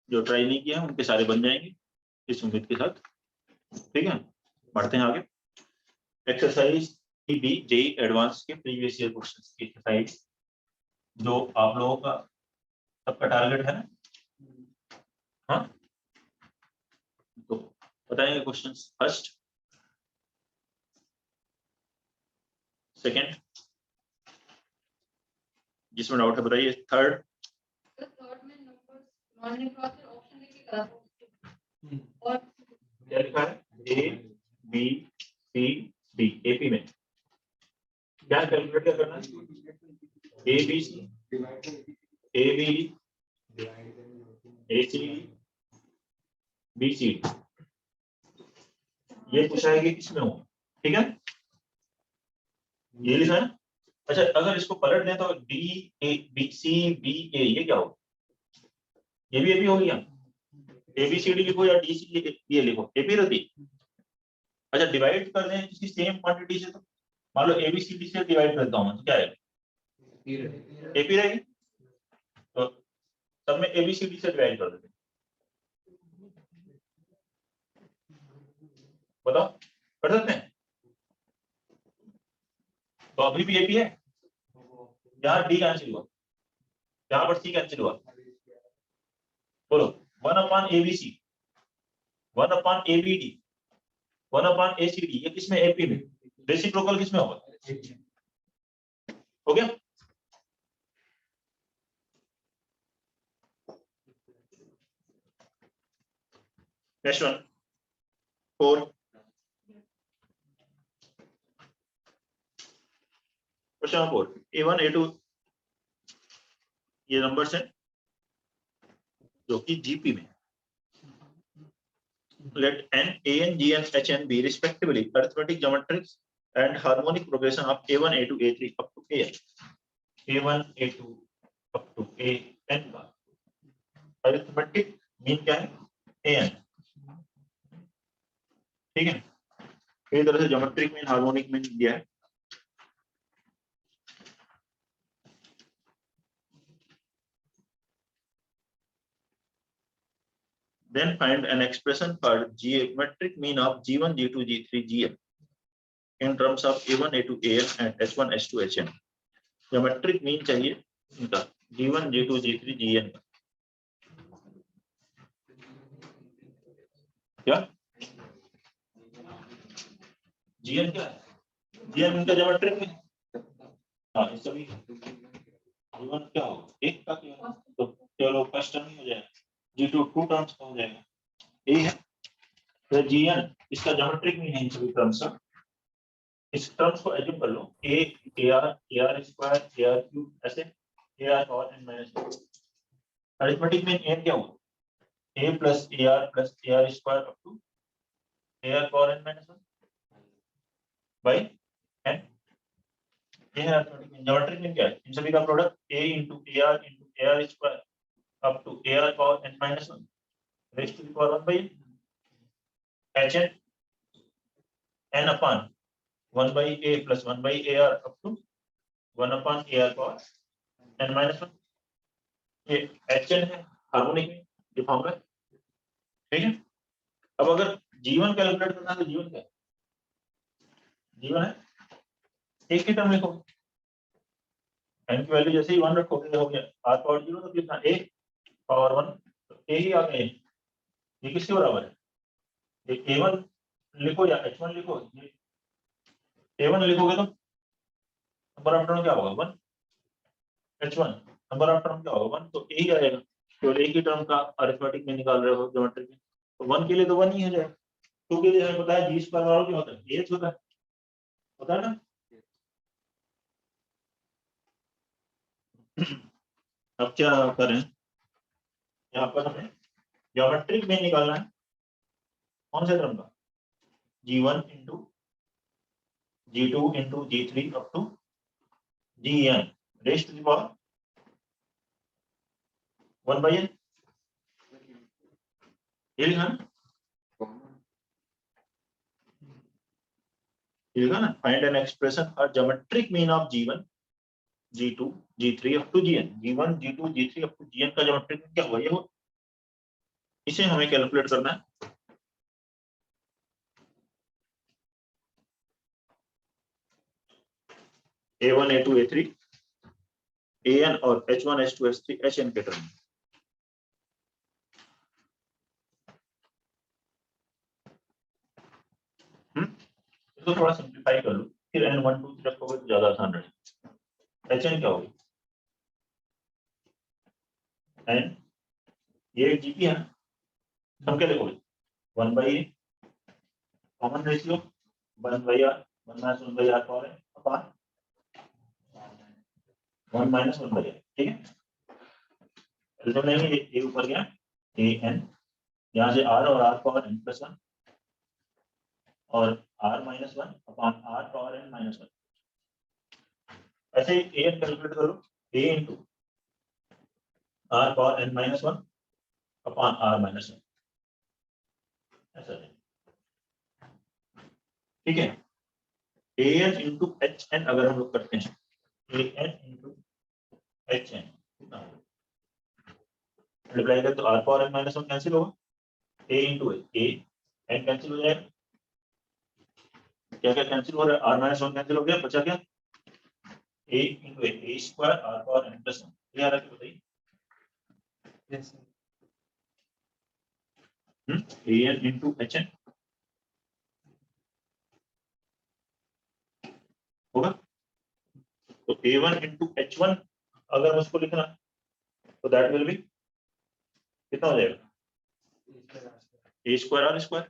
जो ट्राई नहीं किया है उनके सारे बन जाएंगे इस उम्मीद के साथ। ठीक है, बढ़ते हैं आगे। एक्सरसाइज बी जेई एडवांस के प्रीवियस ईयर क्वेश्चंस की एक्सरसाइज, जो आप लोगों का सबका टारगेट है ना। हाँ, तो बताएंगे क्वेश्चंस। फर्स्ट, सेकंड, जिसमें डाउट है बताइए। थर्ड, में नंबर्स नॉन क्रॉस ऑप्शन लेके करा और क्या लिखा है? A B C D. AP में क्या कैलकुलेट क्या करना है? A B C, A B D, A C D, B C D, ये पूछा है कि किसमें हो। ठीक है, ये लिखा है। अच्छा, अगर इसको पलट दें तो D A B C B A, ये क्या हो? ये भी एपी हो गया। ए बी सी डी लिखो या डी सी ये लिखो, एपी रहती। अच्छा, डिवाइड कर दें किसी सेम क्वांटिटी से, तो मान लो ए बी सी डी से डिवाइड करता हूं तो क्या है? एपी रहेगी। तो सब में ए बी सी डी से डिवाइड कर देते हैं। बताओ, कर सकते हैं? तो अभी भी एपी है। यहाँ डी कैंसिल हुआ, यहाँ पर सी कैंसिल हुआ। बोलो, 1/ABC, 1/ABD, 1/ACD, ये किसमें? एपी में। रेसिप्रोकल किसमें होगा? हो गया। Next one, 4, question number 4। A1 A2 ये नंबर्स हैं जो कि जीपी में। Let n, an, gn, hn be respectively arithmetic, geometric and harmonic progression of A1 A2 A3 up to an। A1 A2 up to an का arithmetic mean क्या है? an। ठीक है, इस तरह से ज्योमेट्रिक मीन, हार्मोनिक मीन दिया है। Then find an expression for geometric mean of G1, G2, G3, Gn in terms of A1, A2, An and H1, H2, Hn। Geometric mean चाहिए इनका G1, G2, G3, Gn का। क्या Gn क्या है? Gn इनका geometric mean. हाँ, इस सभी G1 क्या हो? एक का क्या? तो चलो फर्स्ट टर्म ही हो जाएगा। G2 2 टर्म्स का हो जाएगा। यही है। तो Gn इसका ज्योमेट्रिक मीन है इन सभी टर्म्स का। इस टर्म्स को एज्यूम कर लो, a ar square ar cube, ऐसे ar और n minus 1। Arithmetic mean n क्या हुआ? a plus ar square up to ar और n माइनस 1 बाई n। ये है अरिथमेटिक मीन। ज्योमेट्रिक मीन क्या है? इन सभी का product a into ar square up to ar और n minus 1 raise to the power 1 by hn n upon 1 by a plus 1 by ar up to 1 upon ar power n minus 1। ये hn है harmonic में, ये formula. ठीक है, अब अगर g1 calculate करना है तो g1 क्या है? g1 है एक ही टर्म लिखोगे, n की वैल्यू जैसे ही 1 रखोगे हो गया r पावर 0, तो कितना a पावर 1, तो a ही आ गया। ये किसके बराबर है? ये a1 लिखो या h1 लिखो, ये a1 लिखोगे तो नंबर ऑफ टर्म क्या होगा? 1। h1 नंबर ऑफ टर्म क्या होगा? 1, तो a ही आएगा। केवल एक ही टर्म का अरिथमेटिक में निकाल रहे हो ज्योमेट्रिक में, तो 1 के लिए तो 1 ही हो जाएगा। 2 के लिए हमें पता है जी स्क्वायर बराबर क्या होता है? h होता है, पता है ना। अब क्या करें, यहाँ पर हमें ज्योमेट्रिक में निकालना है कौन से टर्म का? g1 into g2 into g3 up to gn raise to the power 1 by n। ये लिखा ना, ये लिखा ना। Find an expression for geometric mean of g1, g2, g3 up to gn। g1, g2, g3 up to gn का geometric mean क्या हुआ? ये हो इसे हमें कैलकुलेट करना है। A1 A2 A3 AN और H1 H2 H3 HN के टर्म में। इसको थोड़ा सिंप्लीफाई कर लो, फिर N1 2 3 रखोगे तो ज्यादा आसान रहेगा। HN क्या होगी? N ये एक GP है, हम क्या लिखोगे 1 by A common ratio 1 by R 1 minus 1 by R power है अपॉन 1 minus 1 by R, ठीक है। तो नहीं ये ऊपर गया AN, यहाँ से R और R पावर N plus 1 और R minus 1 upon R power N minus 1। ऐसे ही AN कैलकुलेट करो, A into R power N minus 1 upon R minus 1, ऐसा है, ठीक है। AN into HN अगर हम लोग करते हैं, AN into HN कितना होगा, मल्टीप्लाई करें तो R power N minus 1 cancel होगा, A into A N cancel हो जाएगा, क्या क्या कैंसिल हो रहा है, R minus 1 कैंसिल हो गया, बचा क्या A into A square R power N plus 1, ये आ रहा है कि बताइए। Yes, sir. AN into HN होगा, तो A1 into H1 अगर उसको लिखना तो दैट विल बी कितना हो जाएगा, A square R square।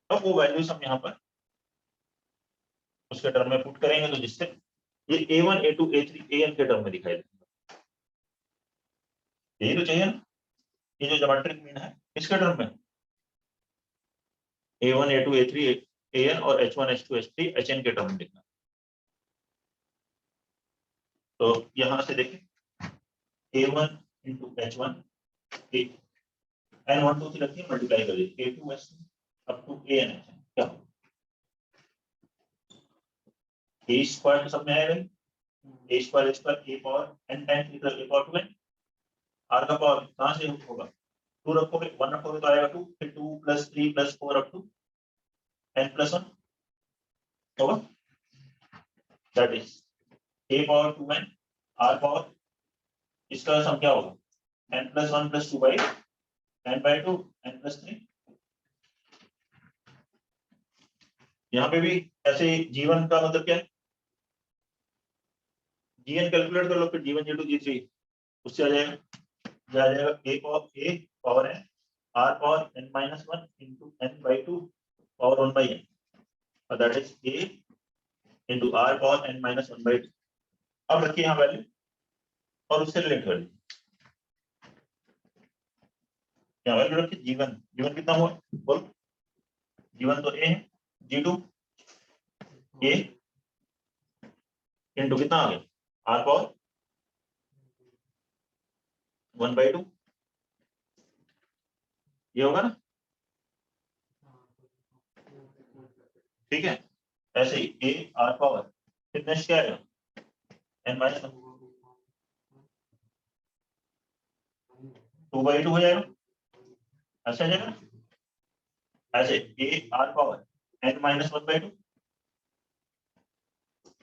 अब वो वैल्यूज हम यहाँ पर उसके टर्म में पुट करेंगे तो जिससे ये A1 A2 A3 AN के टर्म में दिखाई देगा, यही तो चाहिए ना, ये जो ज्योमेट्रिक मीन है इसके टर्म में A1 A2 A3 AN और H1 H2 H3 HN के टर्म में लिखना। तो यहां से देखें A1 into H1 N1 2 3 रखिए, मल्टीप्लाई कर दीजिए A2 H2 अप टू AN HN, क्या A स्क्वायर तो सब में आएगा, A square A power N times A power 2N, R का पावर कहां से होगा 2 रखोगे 1 रखोगे तो आएगा 2, फिर 2 + 3 + 4 अप टू N + 1 होगा, that is A power 2N R power इसका सम क्या होगा N + 1 + 2 by N by 2 N + 3। यहाँ पे भी ऐसे G1 का मतलब क्या है, Gn कैलकुलेट कर लो, फिर G1 G2 G3 उससे आ जाएगा A power N R power N minus 1 into N by 2 power 1 by N, और that is A into R power N minus 1 by 2। अब रखिए यहाँ वैल्यू और उससे रिलेट कर लीजिए, यहाँ वैल्यू रखिए G1 कितना हुआ बोल, G1 तो A है, G2 A into कितना आ गया R पावर 1 by 2, ये होगा ना, ठीक है। ऐसे ही A R पावर कितने से आएगा N minus 1 2 by 2 हो जाएगा, ऐसे आ जाएगा, ऐसे A R power N minus 1 by 2,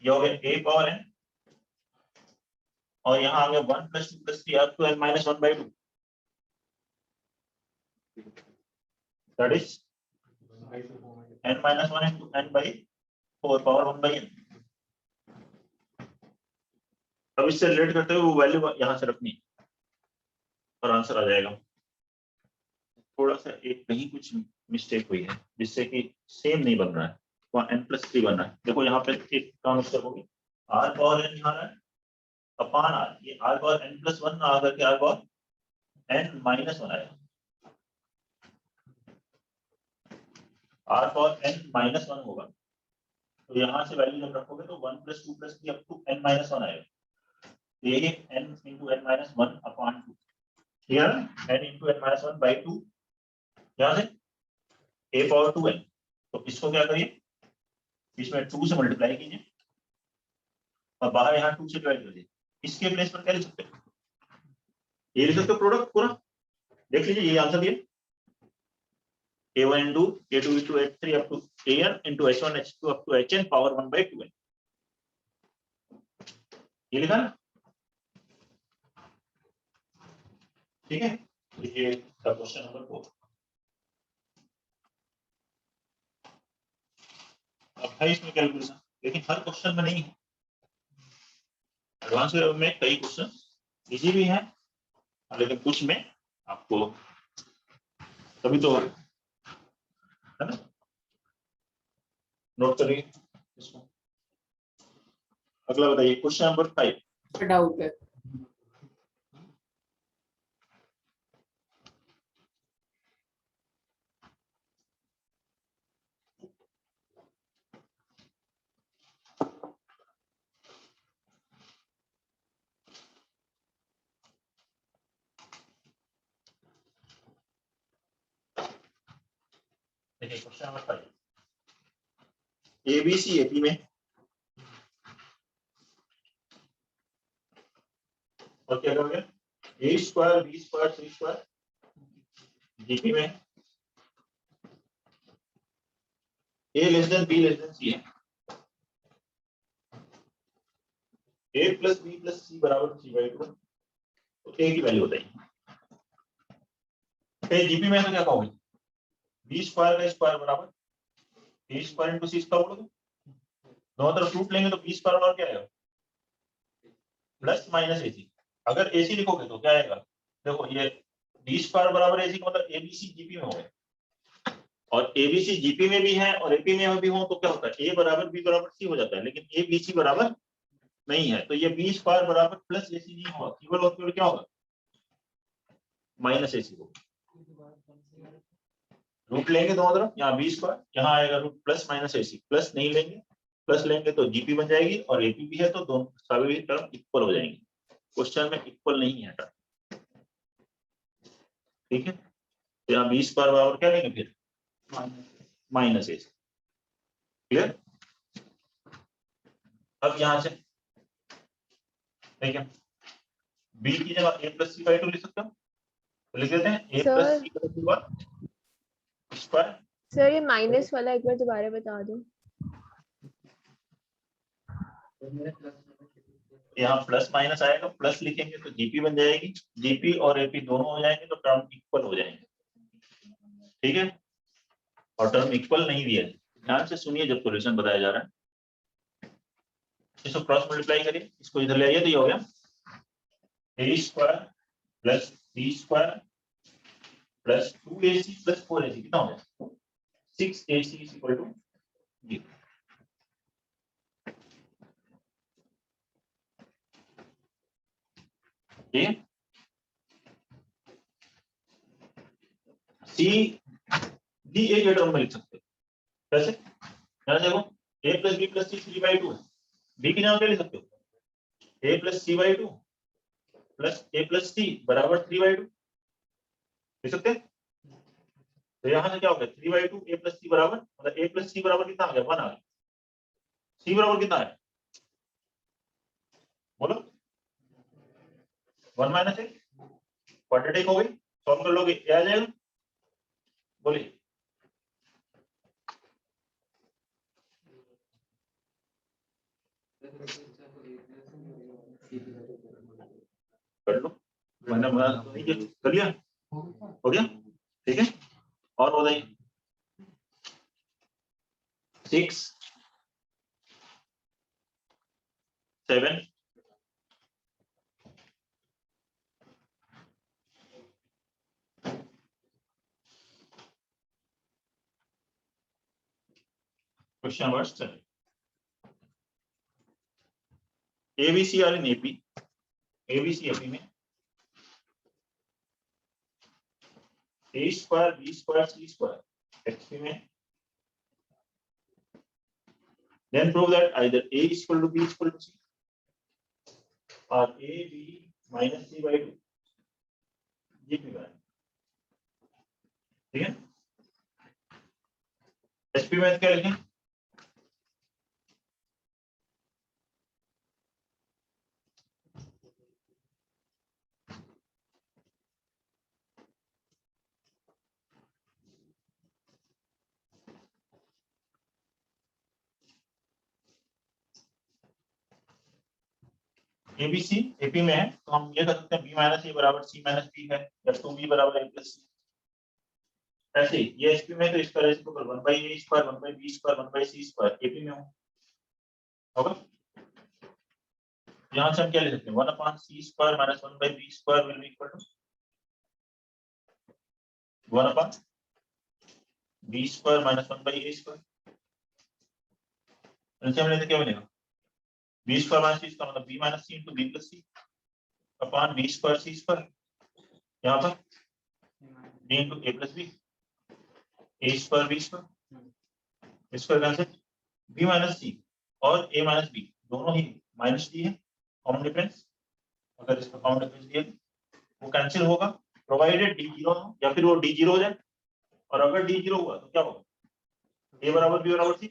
ये हो गया A पावर N और यहाँ आ गया 1 + 2 + 3 up to N minus 1 by 2, that is N minus 1 into N by 4 power 1 by N। अब इससे रिलेट करते हुए वो वैल्यू यहाँ से रखनी और आंसर आ जाएगा। थोड़ा सा एक कहीं कुछ मिस्टेक हुई है जिससे कि सेम नहीं बन रहा है, वहाँ N+3 बन रहा है। देखो यहाँ पे एक काम मिस्टेक होगी, R पावर N यहाँ रहा है अपॉन R, ये R पावर N+1 ना आकर के R पावर N minus 1 आएगा, R पावर N minus 1 होगा, तो यहाँ से वैल्यू जब रखोगे तो 1 + 2 + 3 up to N minus 1 आएगा, ये N into N minus 1 upon 2, clear है, N into N minus 1 by 2, यहाँ से A पावर 2N, तो इसको क्या करिए इसमें 2 से मल्टीप्लाई कीजिए और बाहर यहाँ 2 से डिवाइड कर दीजिए, इसके प्लेस पर क्या लिख सकते हैं ये लिख सकते हो प्रोडक्ट पूरा, देख लीजिए ये आंसर दिया, A1 into A2 into H3 up to AN into H1 H2 up to HN power 1 by 2n, ये लिखा ना, ठीक है। ये क्वेश्चन नंबर 4। अब है इसमें कैलकुलेशन, लेकिन हर क्वेश्चन में नहीं है, एडवांस में कई क्वेश्चन इजी भी हैं, लेकिन कुछ में आपको तभी तो है ना, नोट करिए इसको। अगला बताइए क्वेश्चन नंबर 5। डाउट है। देखिए क्वेश्चन नंबर 5, एबीसी एपी में और क्या करोगे, A square B square C square GP में A less than B less than C है, A plus B plus C बराबर सी बाई 2, तो ए की वैल्यू बताइए। जीपी में तो क्या कहोगे, बी स्क्वायर का स्क्वायर बराबर ए स्क्वायर इंटू सी स्क्वायर बोलोगे, दोनों तरफ रूट लेंगे तो बी स्क्वायर और क्या आएगा प्लस माइनस एसी, अगर एसी लिखोगे तो क्या आएगा, देखो ये बी स्क्वायर बराबर एसी का मतलब एबीसी जीपी में हो गया, और एबीसी जीपी में भी है और एपी में भी हो तो क्या होता है, ए बराबर बी बराबर सी हो जाता है, लेकिन ए बीसी बराबर नहीं है, तो ये बी स्क्वायर बराबर प्लस एसी नहीं होगा, केवल और केवल क्या होगा माइनस एसी होगा, रूट लेंगे दोनों तरफ, यहाँ बी स्क्वायर यहाँ आएगा root plus minus AC, plus नहीं लेंगे प्लस लेंगे तो जीपी बन जाएगी, और एपी भी है तो दोनों सभी टर्म इक्वल हो जाएंगे, क्वेश्चन में इक्वल नहीं है टर्म, ठीक है। तो यहाँ बी स्क्वायर बराबर क्या लेंगे फिर माइनस एसी, क्लियर। अब यहाँ से ठीक है, बी की जगह ए प्लस सी बाई 2 लिख सकते हो, तो लिख देते हैं A plus C by 2 square. Sir ये माइनस वाला एक बार दोबारा बता दो। यहाँ प्लस माइनस आएगा, प्लस लिखेंगे तो जीपी बन जाएगी, जीपी और एपी दोनों हो जाएंगे तो टर्म इक्वल हो जाएंगे, ठीक है। और टर्म इक्वल नहीं दिया है, ध्यान से सुनिए जब सॉल्यूशन बताया जा रहा है, इसको क्रॉस मल्टीप्लाई करिए, इसको इधर ले आइए तो ये हो गया A square plus B square plus 2ac plus 4ac कितना हो गया 6ac इज इक्वल टू 0। ठीक है, सी डी ए के टर्म में लिख सकते हो, कैसे, यहाँ देखो a प्लस बी प्लस सी 3/2 है, b की जगह क्या लिख सकते हो a plus C by 2 plus a plus C बराबर 3/2 लिख सकते हैं। तो यहाँ से क्या हो गया 3/2 a प्लस सी बराबर, मतलब a प्लस सी बराबर कितना आ गया 1 आ गया, c बराबर कितना है बोलो 1 माइनस ए, क्वाड्रेटिक हो गई, सॉल्व कर लोगे क्या आ जाएगा बोलिए, कर लो, मैंने कर लिया, हो गया, ठीक है। और बताइए 6 7 question number 7, ABC are in AP, ABC AP में a square b square c square XP में, then prove that either a is equal to b is equal to c or a b minus c by 2 GP में, ठीक है। SP में क्या लिखें, ABC AP में है तो हम ये कर सकते हैं बी माइनस ए बराबर सी माइनस बी है या 2b बराबर a प्लस सी। ऐसे ही ये एचपी में तो इसका reciprocal 1/a square 1/b square 1/c square AP में होगा। यहाँ से हम क्या ले सकते हैं 1/c square minus 1/b square will be equal to 1/b square minus 1/a square. इनसे हम लेते क्या बनेगा b square minus c square मतलब b minus c into b plus c upon b square c square. यहाँ पर d into a plus b a square b square square cancel b minus c और a minus b दोनों ही minus D है common difference. अगर इसका common difference दिया वो कैंसिल होगा प्रोवाइडेड डी जीरो हो या फिर वो डी जीरो हो जाए। और अगर डी जीरो हुआ तो क्या होगा a बराबर b बराबर c।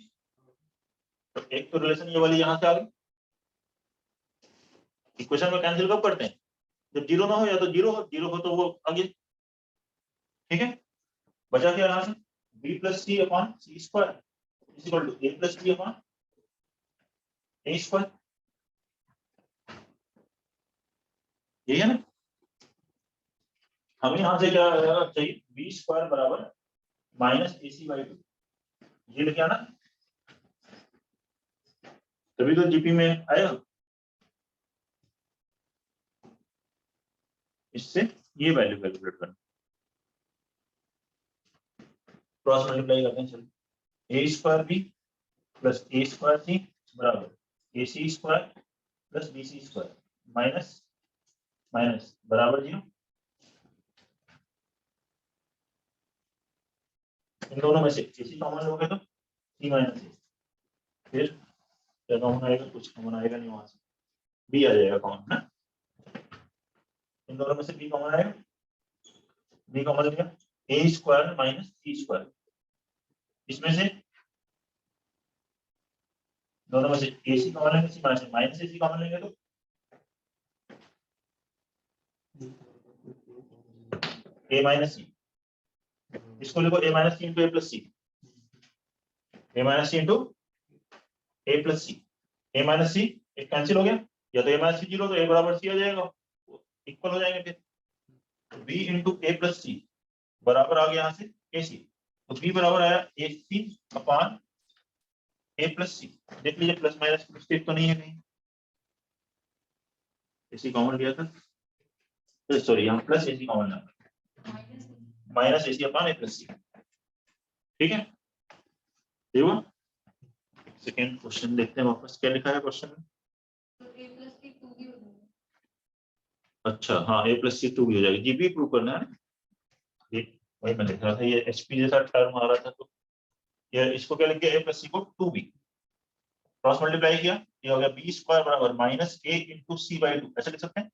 तो एक तो रिलेशन ये वाली यहाँ से आ गई। इक्वेशन में कैंसिल कब करते हैं जब जीरो ना हो या तो जीरो हो तो वो आगे ठीक है। बचा क्या यहाँ से b plus C upon C square is equal to a plus b upon a square. यही है ना। हमें यहाँ से क्या चाहिए b स्क्वायर बराबर माइनस ac/2 ये लिखे आना तभी तो जीपी में आएगा। इससे ये वैल्यू कैलकुलेट करना क्रॉस मल्टीप्लाई करते हैं। चलिए a square b plus a square c बराबर ac square plus bc square minus minus बराबर 0। इन दोनों में से ac कॉमन लोगे तो c माइनस a फिर क्या कॉमन आएगा कुछ कॉमन आएगा नहीं वहां से b आ जाएगा कॉमन ना। इन दोनों में से b कॉमन आएगा b कॉमन लिया a square minus c square. इसमें से दोनों में से ac कॉमन लेंगे c माइनस ac कॉमन लेंगे तो a माइनस c। इसको लिखो a minus c into a plus c a minus c into a plus c a minus c एक कैंसिल हो गया या तो a माइनस c जीरो तो a बराबर c आ जाएगा इक्वल हो जाएंगे। फिर b into a plus c बराबर आ गया यहाँ से ac तो b बराबर आया ac upon a plus c। देख लीजिए प्लस माइनस मिस्टेक तो नहीं है कहीं ac कॉमन लिया था सॉरी यहाँ प्लस ac कॉमन लिया minus ac upon a plus c ठीक है। देखो सेकेंड क्वेश्चन देखते हैं वापस क्या लिखा है क्वेश्चन में। तो a plus c 2b हो जाएगा। अच्छा हाँ a प्लस c 2b हो जाएगी जीबी प्रूव करना है ना। ये वही मैं लिख रहा था ये एचपी जैसा टर्म आ रहा था तो ये इसको क्या लिख दिया a प्लस c को 2b क्रॉस मल्टीप्लाई किया ये हो गया b स्क्वायर बराबर माइनस a इंटू c/2 ऐसे लिख सकते हैं।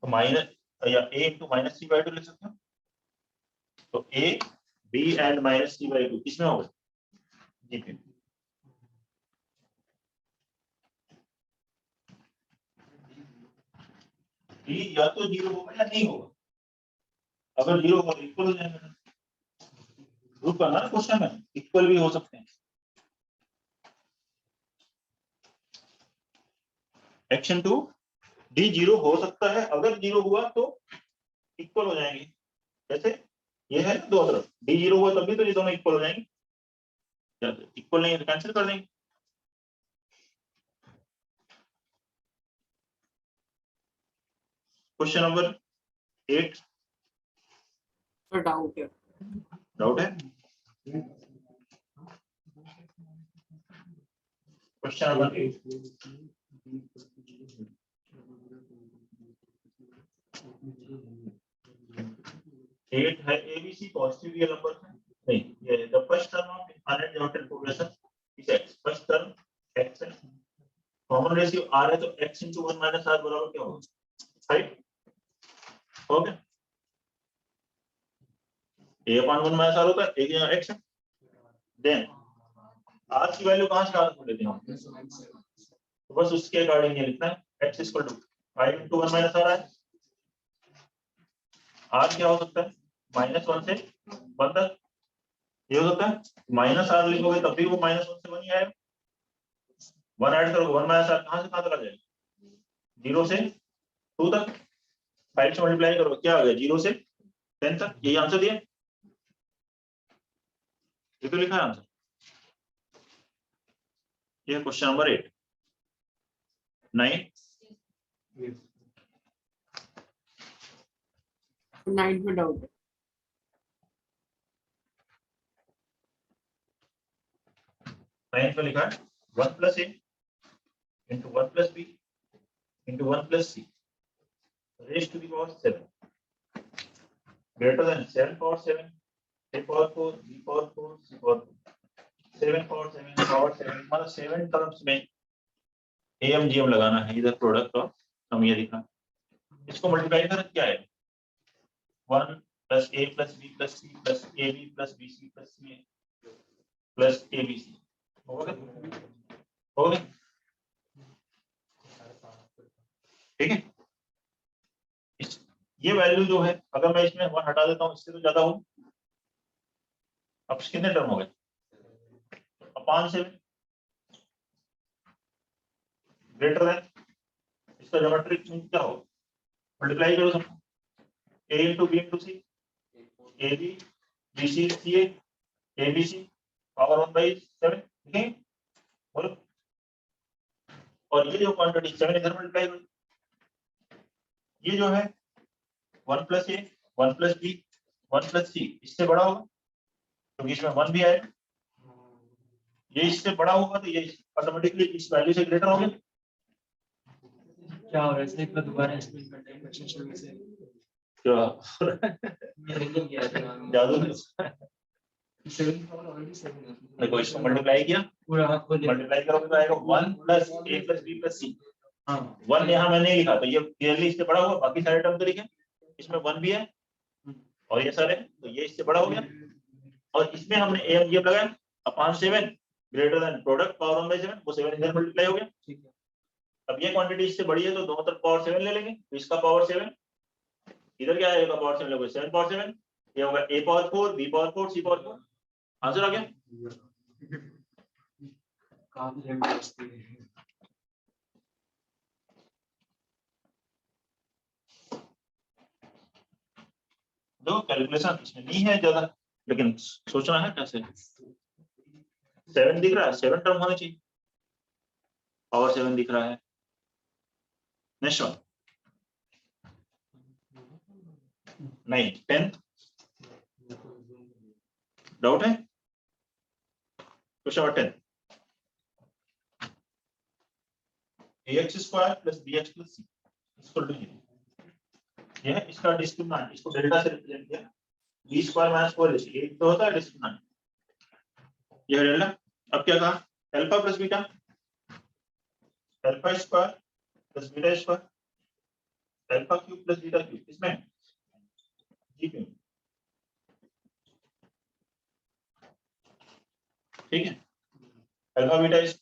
तो माइनस या a इंटू माइनस c/2 लिख सकते हैं। तो a b and minus c/2 किसमें होगा जीपी या तो जीरो होगा या नहीं होगा। अगर जीरो होगा तो इक्वल हो जाएगा प्रूव करना ना क्वेश्चन में इक्वल भी हो सकते हैं। एक्शन 2 डी जीरो हो सकता है अगर जीरो हुआ तो इक्वल हो जाएंगे। जैसे ये है दो तरफ डी जीरो हुआ तब भी तो ये दोनों इक्वल हो जाएंगे इक्वल नहीं है तो कैंसिल कर देंगे। क्वेश्चन नंबर 8 डाउट है क्वेश्चन नंबर 8 है एबीसी पॉजिटिव रियल नंबर है नहीं ये the first term of infinite geometric progression is x first term x है कॉमन रेशियो r है तो x * 1 - r बराबर क्या होगा 5 हो गया a/1 - r होता है एक यहाँ x है देन r की वैल्यू कहां से निकाल लेते हैं तो बस उसके अकॉर्डिंग ये लिखना है x = 5 * 1 - r है r क्या हो सकता है -1 से 1 तक ये हो सकता है -r लिखोगे तब भी वो -1 से 1 ही आएगा 1 ऐड करोगे 1 - r कहां से कहां तक आ जाएगा 0 से 2 तक 5 से मल्टीप्लाई करो, क्या आ गया 0 से 10 तक, यही आंसर दिया, ये तो लिखा है आंसर। ये क्वेश्चन नंबर 8 9 9 में डाउट है। 9 में लिखा है 1 plus A into 1 plus B into 1 plus C raise to the power 7 greater than 7 power 7 a power 4 b power 4 c power 4 7 power 7 power 7 मतलब 7 टर्म्स में AMGM लगाना है, इधर प्रोडक्ट और हम ये लिखा, इसको मल्टीप्लाई कर क्या है 1 plus a plus b plus c plus ab plus bc plus ca plus abc हो गया ठीक है। ये वैल्यू जो है अगर मैं इसमें 1 हटा देता हूँ, इससे तो ज्यादा हो, अब कितने टर्म हो गए अपॉन 7 ग्रेटर देन, इसका ज्योमेट्रिक मीन क्या हो, मल्टीप्लाई करो सब, a into B into C A B B C C A B C power 1/7 ठीक है। बोलो, और ये जो क्वांटिटी 7 इधर मल्टीप्लाई करो, ये जो है 1 प्लस ए 1 प्लस बी 1 प्लस सी इससे बड़ा होगा क्योंकि इसमें 1 भी आएगा, ये इससे बड़ा होगा तो ये ऑटोमेटिकली इस वैल्यू से ग्रेटर होगा। क्या हो रहा है इसलिए एक बार दोबारा एक्सप्लेन करते हैं क्वेश्चन शुरू से। क्या मेरे को किया था जादू 7 पावर ऑलरेडी 7 है। देखो इसको मल्टीप्लाई किया, पूरा हाथ को मल्टीप्लाई करोगे तो आएगा 1 प्लस ए प्लस बी प्लस सी। हां 1 यहाँ मैंने लिखा तो ये क्लियरली इससे बड़ा होगा, बाकी सारे टर्म तो लिखे, इसमें 1 भी है और ये सारे, तो ये इससे बड़ा हो गया, और इसमें हमने AMGM लगाया upon 7 greater then product power 1/7, वो 7 इधर मल्टीप्लाई हो गया। ठीक है। अब ये क्वांटिटी इससे बड़ी है तो दोनों तरफ पावर 7 ले लेंगे, तो इसका पावर 7 इधर क्या आएगा पावर 7 लोगे 7 पावर 7, ये होगा a power 4 b power 4 c power 4, answer आ गया। काफी जल्दी है। दो कैलकुलेशन इसमें नहीं है ज्यादा, लेकिन सोचना है कैसे। 7 दिख रहा है, 7 टर्म होने चाहिए, पावर 7 दिख रहा है। नेक्स्ट वन नहीं 10 डाउट है, question number 10 ax square plus bx plus c equal to 0, यह है इसका डिस्क्रिमिनेंट, इसको डेल्टा से रिप्रेजेंट किया, b स्क्वायर माइनस 4ac ये तो होता है डिस्क्रिमिनेंट, यह डेल्टा। अब क्या कहा alpha plus beta, alpha square plus beta square alpha cube plus beta cube, इसमें जी क्यूब ठीक है। अल्फा बीटा इस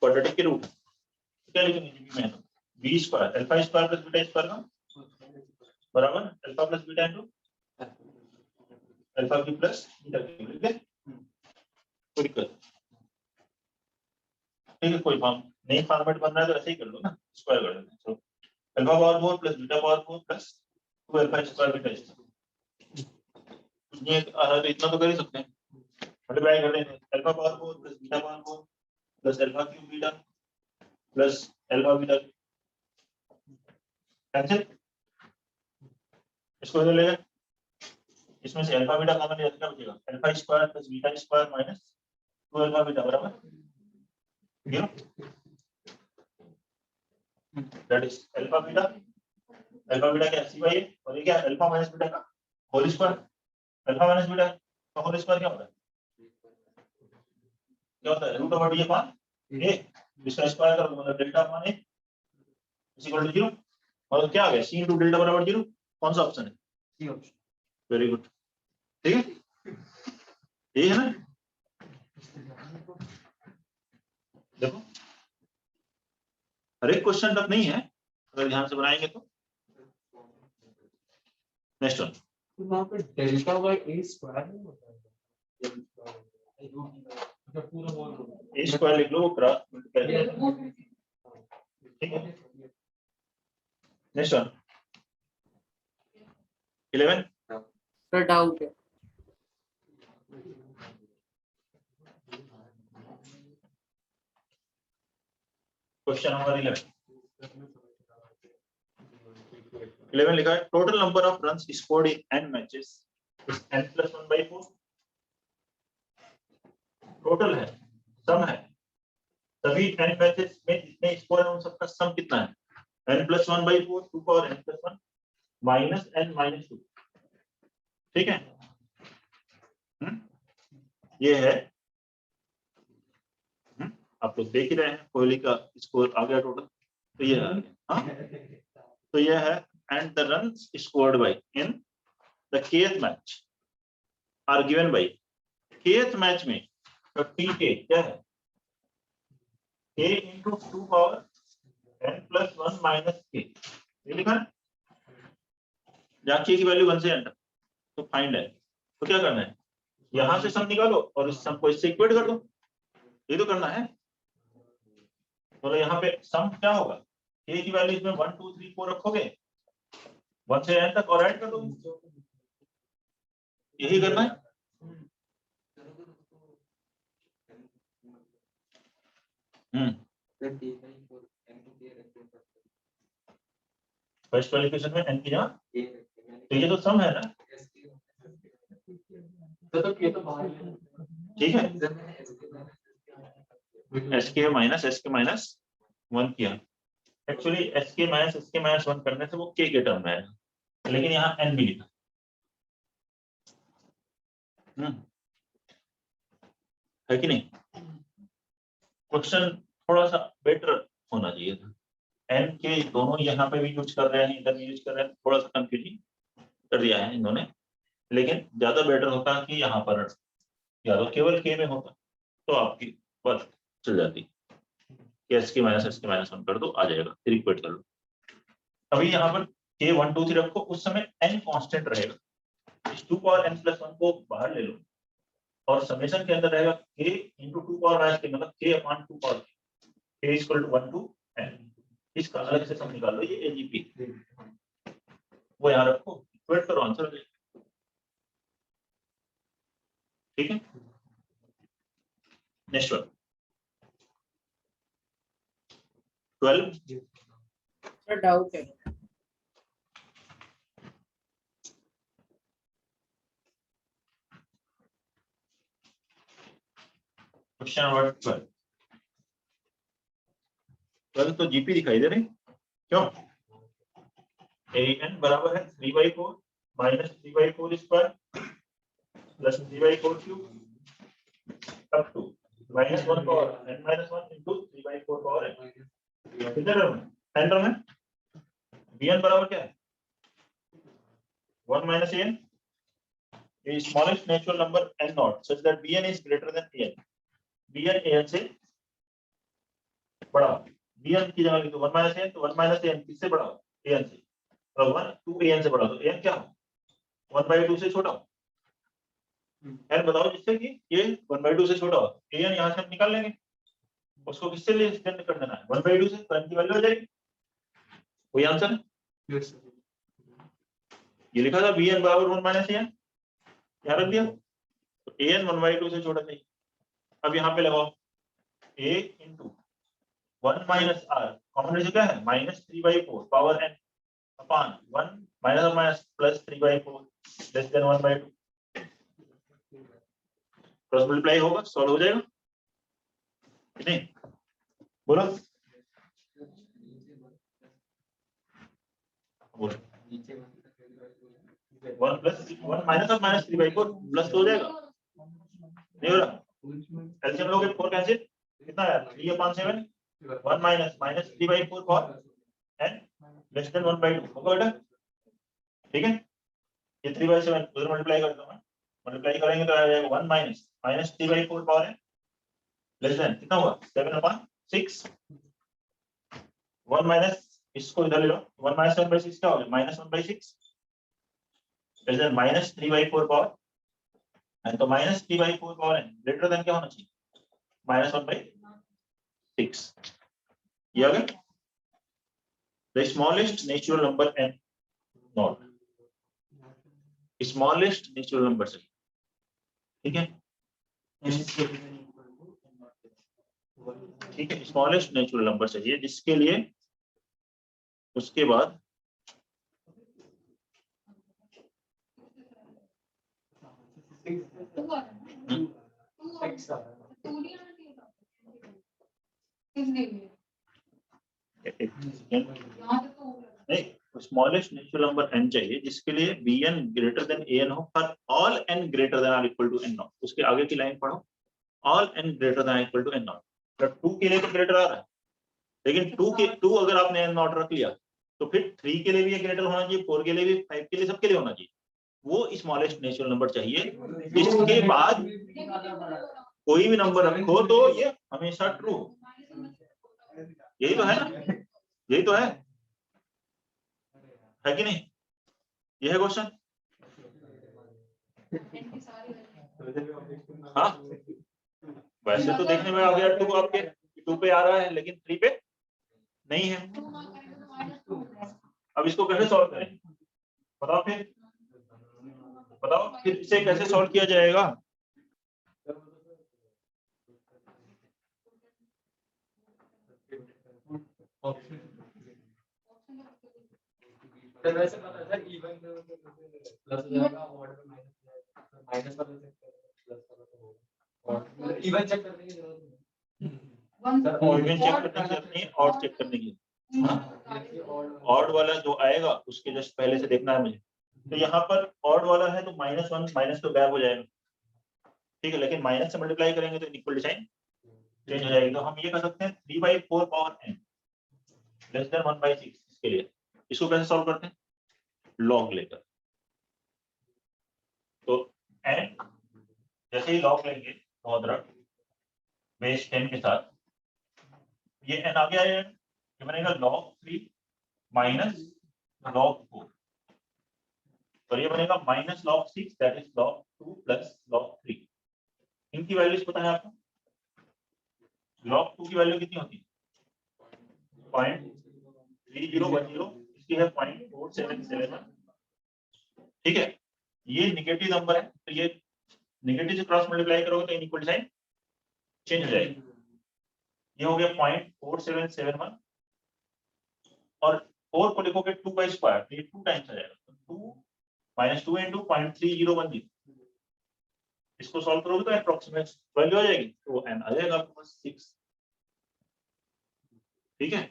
क्वाड्रेटिक के रूट क्या लिखेंगे जीबी में, तो B square alpha square plus beta square का बराबर alpha plus beta into alpha cube plus beta cube, लिख दे कोई दिक्कत ठीक है। कोई फॉर्म नहीं फॉर्मेट बन रहा है तो ऐसे ही कर लो ना, स्क्वायर कर देते हैं। तो alpha power 4 plus beta power 4 plus 2 alpha square beta square, ये आ रहा है तो इतना तो कर ही सकते हैं, मल्टीप्लाई कर लेंगे alpha power 4 plus beta power 4 plus alpha cube beta plus alpha beta cancel, इसको इधर लेगा, इसमें से अल्फा बीटा कॉमन ले क्या बचेगा alpha square plus beta square minus 2 alpha beta बराबर 0, दैट इज अल्फा बीटा क्या c/a और ये क्या अल्फा माइनस बीटा का whole square, alpha minus beta का होल स्क्वायर क्या होता है root over d upon a, इसका स्क्वायर करो मतलब delta upon a is equal to 0, मतलब क्या आ गया c इनटू डेल्टा बराबर 0, कौन सा ऑप्शन है सी ऑप्शन। वेरी गुड ठीक है, ये है ना। देखो हर एक क्वेश्चन तक नहीं है, अगर ध्यान से बनाएंगे तो। नेक्स्ट वन तो वहां पे डेल्टा बाय a स्क्वायर नहीं होता है, मतलब पूरा होल a स्क्वायर लिख लो क्रॉस मल्टीप्लाई ठीक है, नेक्स्ट वन 11 थोड़ा डाउट है। क्वेश्चन नंबर 11 लिखा है total number of runs scored in n matches is n + 1/4 total है सम है सभी n मैचेस में जितने स्कोर है उन सबका सम कितना है n + 1/4 2 power n + 1 minus n - 2 ठीक है ये है आप लोग देख ही रहे हैं कोहली का स्कोर आ गया टोटल तो ये है हाँ तो ये है and the runs scored by in the kth match are given by kth match में तो tk क्या है k × 2 पावर n + 1 - k ये लिखा है जहाँ k की वैल्यू 1 से एंटर तो फाइंड है तो क्या करना है यहां से सम निकालो और इस सम को इससे इक्वेट कर दो ये तो करना है तो यहाँ पे सम क्या होगा k की वैल्यू इसमें 1 2 3 4 रखोगे 1 से n तक और ऐड कर दो यही करना है फर्स्ट वाले क्वेश्चन में n की जगह तो ये तो सम है ना तो ये तो बाहर है। ठीक है SK -1 किया एक्चुअली SK -1 करने से वो k के टर्म में आएगा लेकिन यहाँ n भी लिखा है कि नहीं क्वेश्चन थोड़ा सा बेटर होना चाहिए था n के दोनों यहाँ पे भी यूज कर रहे हैं इधर भी यूज कर रहे हैं थोड़ा सा कंफ्यूजिंग कर दिया है इन्होंने लेकिन ज्यादा बेटर होता कि यहाँ पर या तो केवल k में होता तो आपकी बात चल जाती SK -1 कर दो आ जाएगा फिर इक्वेट कर लो अभी यहाँ पर k 1 2 3 रखो उस समय n कांस्टेंट रहेगा इस 2 पावर n + 1 को बाहर ले लो और समेशन के अंदर रहेगा k × 2 पावर k मतलब k/2 power k = 1 to n इसका अलग से सम निकाल लो ये AGP वो यहाँ रखो इक्वेट करो आंसर हो जाएगा ठीक है नेक्स्ट वन 12 थोड़ा डाउट है। क्वेश्चन नंबर 12 तो जीपी दिखाई दे रही क्यों an बराबर है 3/4 -3/4 square plus 3/4 cube up to -1 power n - 1 into 3/4 power n कितने टर्म है n टर्म है bn बराबर क्या है 1 - an a smallest natural number n naught such that bn is greater than an bn an से बड़ा bn की जगह लिख दो 1 - an तो 1 - an किससे बड़ा हो an से और 1 2 an से बड़ा तो an क्या हो 1/2 से छोटा हो n बताओ जिससे कि ये 1/2 से छोटा हो an यहाँ से हम निकाल लेंगे उसको किससे ले एक्सटेंड कर देना है 1/2 से तो n की वैल्यू हो जाएगी कोई आंसर है ये लिखा था bn बराबर 1 - an यहाँ रख दिया तो an 1/2 से छोटा नहीं अब यहाँ पे लगाओ a × 1 - r कॉमन रेशियो क्या है -3/4 पावर n अपॉन 1 माइनस और minus plus 3/4 less than 1/2 cross multiply होगा सॉल्व हो जाएगा नहीं बोलो बोलो 1 + 1 माइनस और माइनस 3/4 प्लस हो जाएगा नहीं हो रहा एलसीएम लोगे 4 कैंसिल कितना है 3/7 1 minus minus 3/4 for n less than 1/2 होगा बेटा ठीक है ये 3/7 उधर मल्टीप्लाई कर दो मल्टीप्लाई करेंगे तो आ जाएगा 1 minus minus 3/4 power n less than कितना हुआ 7/6 1 माइनस इसको इधर ले लो 1 - 7/6 क्या हो गया -1/6 लेस देन -3/4 पावर n तो -3/4 पावर n ग्रेटर देन क्या होना चाहिए -1/6 ये आ गया the smallest natural number n not, smallest natural number चाहिए, ठीक है, ठीक है, स्मॉलेस्ट नेचुरल नंबर चाहिए, जिसके लिए उसके बाद टू आ रहा है ना? टू आ रहा है। टू नहीं आना चाहिए था। किस लिए भी? यहाँ तक तो हो गया। नहीं, स्मॉलेस्ट नेचुरल नंबर n चाहिए, जिसके लिए bn ग्रेटर देन an हो for all n greater than और इक्वल टू n नॉट। उसके आगे की लाइन पढ़ो, all n greater than equal to n not. तो 2 के लिए तो ग्रेटर आ रहा है, लेकिन 2 अगर आपने n नॉट रख लिया तो फिर 3 के लिए भी ये ग्रेटर होना चाहिए, 4 के लिए भी, 5 के लिए, सबके लिए होना चाहिए। वो स्मॉलेस्ट नेचुरल नंबर चाहिए, जिसके बाद कोई भी नंबर रखो तो ये हमेशा ट्रू हो। यही तो है ना, यही तो है कि नहीं? ये है क्वेश्चन। हाँ, वैसे तो देखने में आ गया 2 आपके 2 पे आ रहा है, लेकिन 3 पे नहीं है। अब इसको कैसे सॉल्व करें बताओ, फिर बताओ, फिर इसे कैसे सॉल्व किया जाएगा? वैसे पता है सर, इवन प्लस हो जाएगा, ऑड में माइनस वाला चेक करेंगे, प्लस वाला तो होगा, और इवन चेक करने की जरूरत नहीं। इवन चेक करने की जरूरत नहीं, ऑड चेक करने की। ऑड वाला जो आएगा उसके जस्ट पहले से देखना है मुझे। तो यहाँ पर ऑड वाला है तो -1 माइनस तो गायब हो जाएगा, ठीक है, लेकिन माइनस से मल्टीप्लाई करेंगे तो इक्वल साइन चेंज हो जाएगी। तो हम ये कर सकते हैं 3/4 पावर n लेस देन 1/6। इसके लिए इसको कैसे सॉल्व करते हैं? लॉग लेकर। तो n जैसे ही लॉग लेंगे तो अदरक बेस 10 के साथ ये n आ गया है, ये बनेगा log 3 माइनस log 4, और ये बनेगा minus log 6 that is log 2 plus log 3। इनकी वैल्यूज पता है आपको? log 2 की वैल्यू कितनी होती है? 0.3010, इसकी है 0.4771, ठीक है। ये निगेटिव नंबर है, तो ये निगेटिव से क्रॉस मल्टीप्लाई करोगे तो इनइक्वल साइन चेंज हो जाएगी। ये हो गया 0.4771, और 4 को लिखोगे 2 का स्क्वायर, ये 2 टाइम्स आ जाएगा, 2 - 2 × 0.3010। इसको सॉल्व करोगे तो अप्रोक्सीमेट वैल्यू आ जाएगी, तो n आ जाएगा आपके पास 6, ठीक है,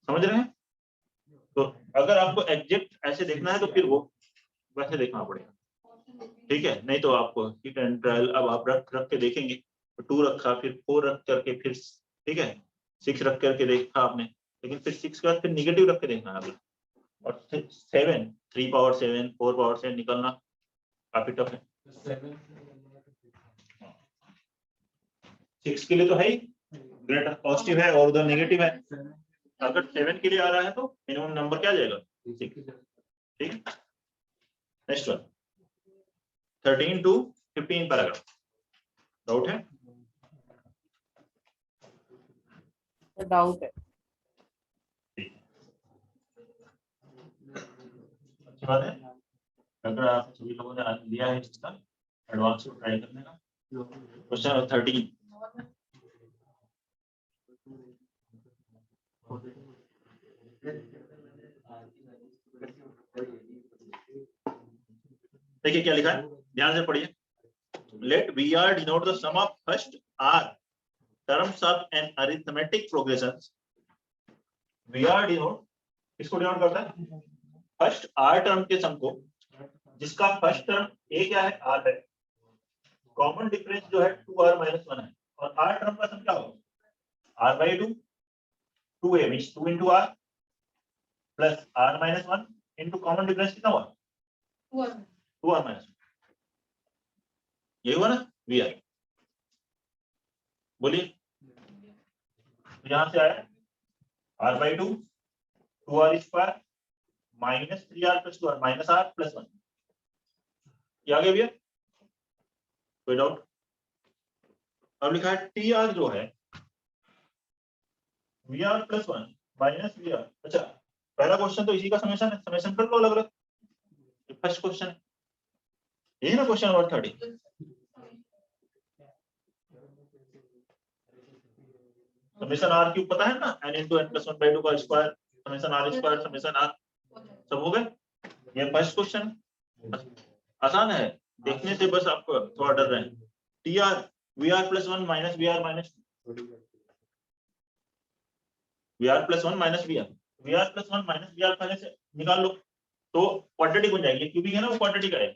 समझ रहे हैं? तो अगर आपको एग्जैक्ट ऐसे देखना है तो फिर वो वैसे देखना पड़ेगा, ठीक है, नहीं तो आपको हिट एंड ट्रायल अब आप रख के देखेंगे, 2 रखा, फिर 4 रख करके, फिर ठीक है 6 रख करके देखा आपने, लेकिन फिर 6 के बाद फिर निगेटिव रख के देखना है अगला, और 7 3 पावर 7 4 पावर 7 निकलना काफी टफ है। 6 के लिए तो है ही ग्रेटर पॉजिटिव है और उधर नेगेटिव है, अगर 7 के लिए आ रहा है तो मिनिमम नंबर क्या आ जाएगा 6, ठीक है। Next one 13 to 15 paragraph, doubt है? डाउट है। अच्छी बात है, अगर आप सभी लोगों ने आज लिया है इसका एडवांस को ट्राई करने का। क्वेश्चन नंबर 13, देखिए क्या लिखा है, ध्यान से पढ़िए। Let VR denote the sum of first R terms of an arithmetic progression। VR denote किसको डिनोट करता है? फर्स्ट R टर्म के सम को, जिसका फर्स्ट टर्म A क्या है? R है, कॉमन डिफरेंस जो है 2R - 1 है, और R टर्म का सम क्या होगा? R/2, 2A means 2 × R plus R - 1 into common difference कितना हुआ? 2R - 1, यही हुआ ना VR? बोलिए, यहां से आया R/2 2R² minus 3R + 2R -R + 1, ये आ गया भैया, कोई डाउट? अब लिखा है TR जो है VR + 1 माइनस वी आर। अच्छा पहला क्वेश्चन तो इसी का समेशन है, समेशन कर लो अलग अलग। फर्स्ट क्वेश्चन है यही ना, question number 30। Summation R cube पता है ना, n into n plus 1 by 2 का square, summation R square, summation R, सब हो गए। ये फर्स्ट क्वेश्चन आसान है, देखने से बस आप थोड़ा डर रहे हैं। T R V R plus 1 minus V R minus V R plus 1 minus V R plus 1 minus V R पहले से निकाल लो तो क्वाड्रेटिक बन जाएगी। क्यूबिक है ना, वो क्वाड्रेटिक आएगा।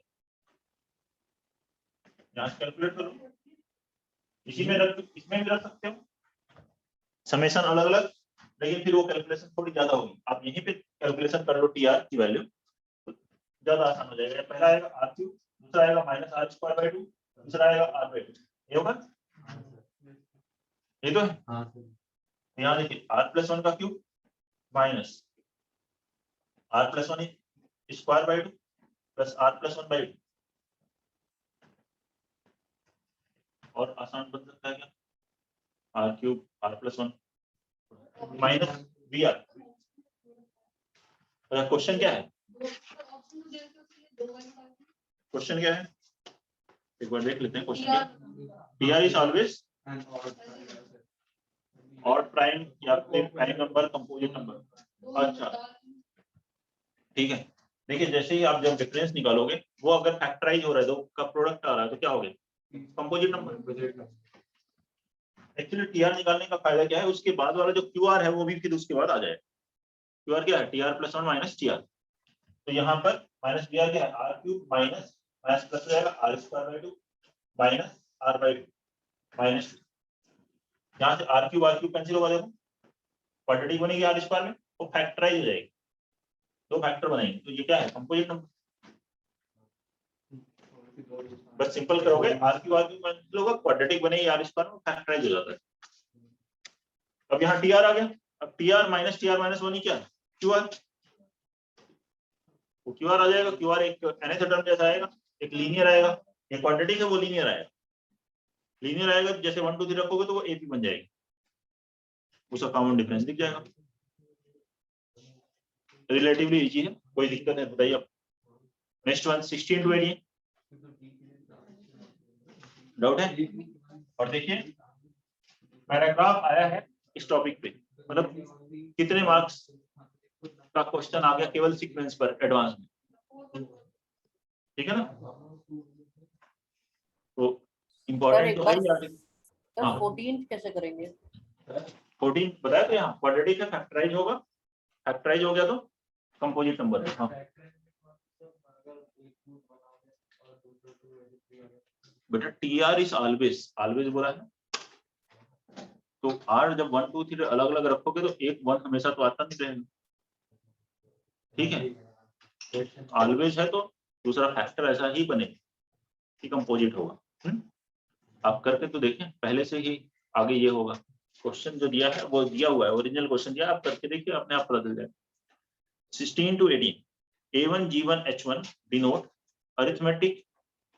यहाँ से कैलकुलेट करो, इसी में रख, इसमें भी रख सकते हो समेशन अलग अलग, लेकिन फिर वो कैलकुलेशन थोड़ी ज्यादा होगी। आप यहीं पे कैलकुलेशन कर लो टी आर की वैल्यू, तो ज्यादा आसान हो जाएगा। पहला आएगा आर क्यूब, दूसरा आएगा माइनस आर स्क्वायर बाय 2, दूसरा आएगा आर बाय 2। ये होगा, ये तो है। यहाँ देखिए आर प्लस 1 का cube minus R plus 1 square by 2 plus R plus 1 by 2। और आसान बन सकता है क्या, R cube R plus 1 minus V R. Question क्या है, क्वेश्चन क्या है एक बार देख लेते हैं। क्वेश्चन क्या, T R is always odd prime या फिर प्राइम नंबर कंपोजिट नंबर। अच्छा ठीक है, देखिए जैसे ही आप जब डिफरेंस निकालोगे वो अगर फैक्टराइज हो रहा है, दो का प्रोडक्ट आ रहा है, तो क्या हो गया, कंपोजिट नंबर। एक्चुअली टीआर निकालने का फायदा क्या है, उसके बाद वाला जो क्यूआर है वो भी फिर उसके बाद आ जाएगा। क्यूआर क्या है, टीआर प्लस 1 माइनस टीआर। तो यहाँ पर माइनस टीआर क्या है, R cube minus minus plus रहेगा R square by 2 minus R by 2 minus. यहाँ से आर क्यूब कैंसिल होगा, देखो क्वाड्रेटिक बनेगी आर स्क्वायर में, वो फैक्टराइज हो जाएगी, दो फैक्टर बनाएंगे। तो ये क्या है, कंपोजिट नंबर। बस सिंपल करोगे आर क्यूब कैंसिल होगा, क्वाड्रेटिक बनेगी आर स्क्वायर में, फैक्टराइज हो जाता है। अब यहाँ टीआर आ गया, अब टीआर माइनस 1 ही क्या है, क्यूआर। वो क्यूआर आ जाएगा, क्यूआर एक nth टर्म जैसा आएगा, एक लीनियर आएगा, एक क्वाड्रेटिक है वो लीनियर आएगा। लीनियर आएगा तो जैसे 1 2 3 रखोगे तो वो एपी बन जाएगी, उसका कॉमन डिफरेंस दिख जाएगा। रिलेटिवली इजी है, कोई दिक्कत है बताइए आप। नेक्स्ट वन 16 to 18 डाउट है। और देखिए पैराग्राफ आया है इस टॉपिक पे, मतलब कितने मार्क्स का क्वेश्चन आ गया केवल सीक्वेंस पर एडवांस में, ठीक है ना। तो इम्पोर्टेंट तो है ही। सर 14 कैसे करेंगे, 14 बताया तो यहाँ क्वाड्रेटिक है, फैक्टराइज होगा, फैक्टराइज हो गया तो कंपोजिट नंबर है। हाँ बेटा T R is always, always बोला है, तो आर जब 1 2 3 अलग अलग रखोगे तो एक 1 हमेशा तो आता नहीं रहेगा, ठीक है। ऑलवेज है तो दूसरा फैक्टर ऐसा ही बने कि कंपोजिट होगा। आप करके तो देखें, पहले से ही आगे ये होगा। क्वेश्चन जो दिया है वो दिया हुआ है, ओरिजिनल क्वेश्चन दिया, आप करके देखिए अपने आप पता चल जाएगा। 16 to 18 A1 G1 H1 denote arithmetic,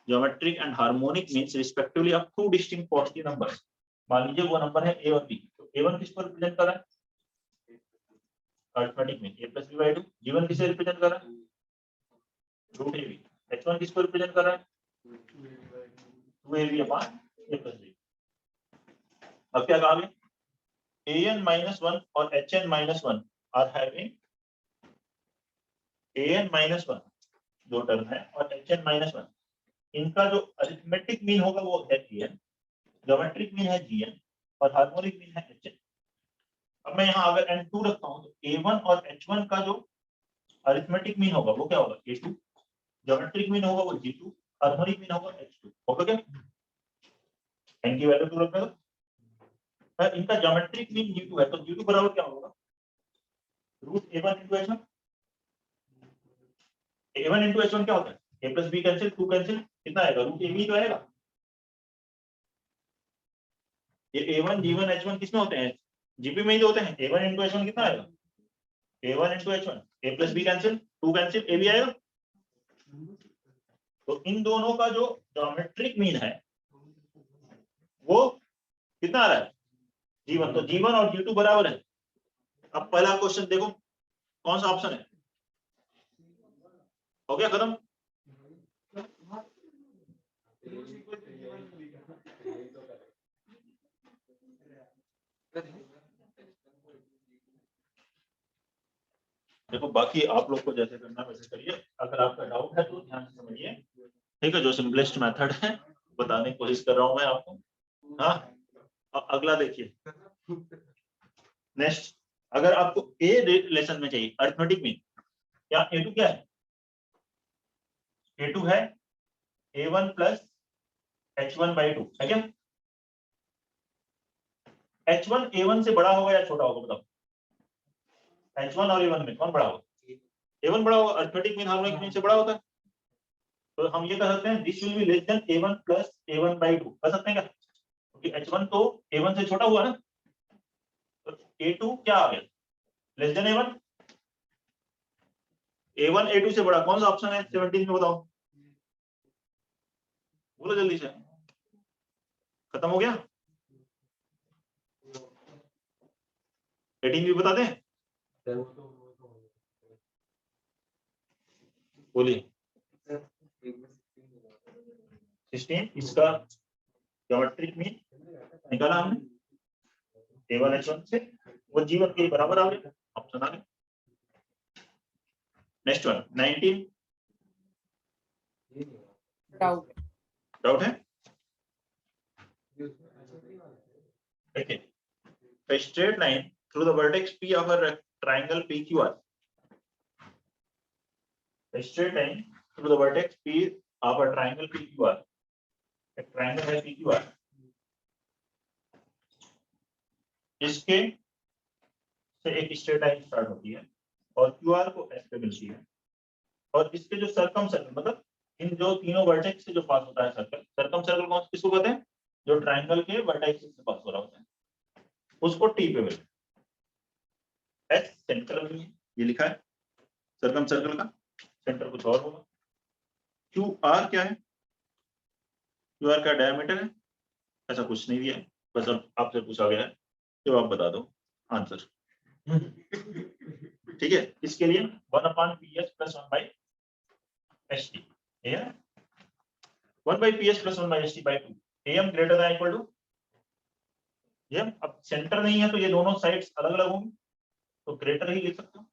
geometric and harmonic means respectively of two distinct positive numbers। मान लीजिए वो नंबर है A और B, तो A1 किसको रिप्रेजेंट कर रहा है, अरिथमेटिक में A plus B by 2। G1 किसे रिप्रेजेंट कर रहा है, रूट AB। H1 किसको रिप्रेजेंट कर रहा है, 2AB upon A plus B। अब क्या कहा गया, AN minus 1 और HN minus 1 are having AN minus 1 दो टर्म है और HN minus 1, इनका जो अरिथमेटिक मीन होगा वो है GN, ज्योमेट्रिक मीन है GN और हार्मोनिक मीन है HN। अब मैं यहाँ अगर N2 रखता हूँ तो A1 और H1 का जो अरिथमेटिक मीन होगा वो क्या होगा, A2, ज्योमेट्रिक मीन होगा वो G2, हार्मोनिक मीन होगा H2। होगा क्या, N की वैल्यू 2 रखना तो इनका ज्योमेट्रिक मीन G2 है, तो G2 बराबर क्या होगा, root A1 into H1। A1 into H1 क्या होता है, A plus B cancel, 2 cancel, कितना आएगा, रूट AB तो आएगा। ये A1 G1 H1 किसमें होते हैं, GP में ही तो होते हैं। A1 into H1 कितना आएगा, A1 into H1, A plus B cancel, 2 cancel, AB आएगा। तो इन दोनों का जो ज्योमेट्रिक मीन है वो कितना आ रहा है, G1, तो G1 और G2 बराबर है। अब पहला क्वेश्चन देखो, कौन सा ऑप्शन है? हो गया खत्म? देखो बाकी आप लोग को जैसे करना वैसे करिए, अगर आपका डाउट है तो ध्यान से समझिए, ठीक है? जो सिंपलेस्ट मेथड है बताने की कोशिश कर रहा हूं मैं आपको। हाँ, अब अगला देखिए, नेक्स्ट, अगर आपको ए रिलेशन में चाहिए अरिथमेटिक मीन, क्या A2 क्या है? A2 है A1 प्लस H1/2 है क्या? H1 A1 से बड़ा होगा या छोटा होगा बताओ? H1 और A1 में कौन बड़ा होगा? A1 बड़ा होगा, अरिथमेटिक मीन हार्मोनिक मीन से बड़ा होता है, तो हम ये कह सकते हैं this will be less then A1 plus A1/2 कह सकते हैं क्या? क्योंकि H1 तो A1 से छोटा हुआ ना, तो A2 क्या आ गया? Less than A1। A1 A2 से बड़ा कौन सा ऑप्शन है 17 में बताओ? बोलो जल्दी से, खत्म हो गया? 18 भी बता दें? बोलिए। 16 इसका ज्योमेट्रिक मीन निकाला हमने A1 H1 से, वो जीवन के बराबर आ गया, ऑप्शन आ गया। नेक्स्ट वन 19, डाउट है? देखिए, a straight line through the vertex P of a triangle PQR, a straight line through the vertex P of a triangle PQR, एक ट्रायंगल है PQR, इसके से एक स्ट्रेट लाइन स्टार्ट होती है और QR को S पे मिलती है, और इसके जो सर्कम सर्कल मतलब इन जो तीनों वर्टेक्स से जो पास होता है सर्कल, सर्कम सर्कल कौन किसको कहते हैं? जो ट्रायंगल के वर्टेक्स से पास हो रहा होता है उसको T पे मिलता है। S सेंटर में है, ये लिखा है सर्कम सर्कल का सेंटर कुछ और होगा। QR क्या है? QR का डायमीटर है, ऐसा कुछ नहीं दिया है, बस अब आपसे पूछा गया है तो आप बता दो आंसर, ठीक है? इसके लिए 1/PS + 1/ST, 1/PS + 1/ST/2, AM greater than equal to AM। अब सेंटर नहीं है तो ये दोनों साइड्स अलग अलग होंगी, तो ग्रेटर ही लिख सकते हो,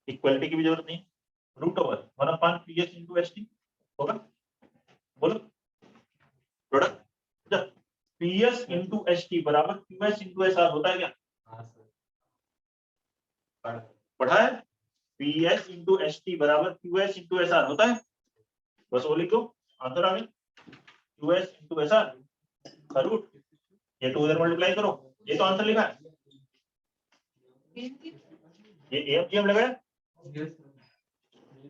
इक्वलिटी की भी जरूरत नहीं, √1/PS × ST होगा। बोलो प्रोडक्ट, जब PS × ST बराबर QS × SR होता है क्या? पढ़ा है? PS × ST बराबर QS × SR होता है, बस वो लिखो, आंसर आ गया। QS × SR का रूट, ये 2 इधर मल्टीप्लाई करो, ये तो आंसर लिखा है, ये AM लगाया,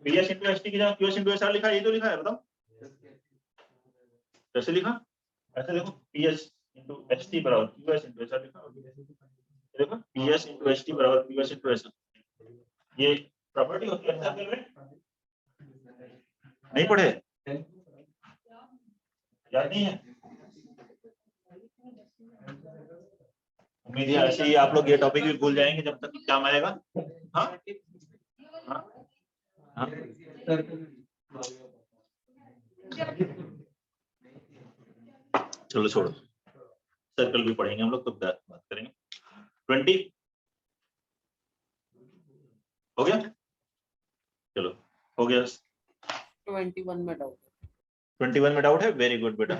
PS × ST की जगह QS × SR लिखा है, ये तो लिखा है, बताओ कैसे लिखा? ऐसे देखो, PS × ST बराबर QS × SR लिखा, देखो PS × ST बराबर QS × SR, ये प्रॉपर्टी होती है सर्कल में, नहीं पढ़े? याद नहीं है? उम्मीद है ऐसे ही आप लोग ये टॉपिक भी भूल जाएंगे जब तक एग्जाम आएगा। हाँ हाँ हाँ, चलो छोड़ो, सर्कल भी पढ़ेंगे हम लोग, तो बात करेंगे। 20 हो गया? चलो हो गया। 21 में डाउट 21 में डाउट है, वेरी गुड बेटा।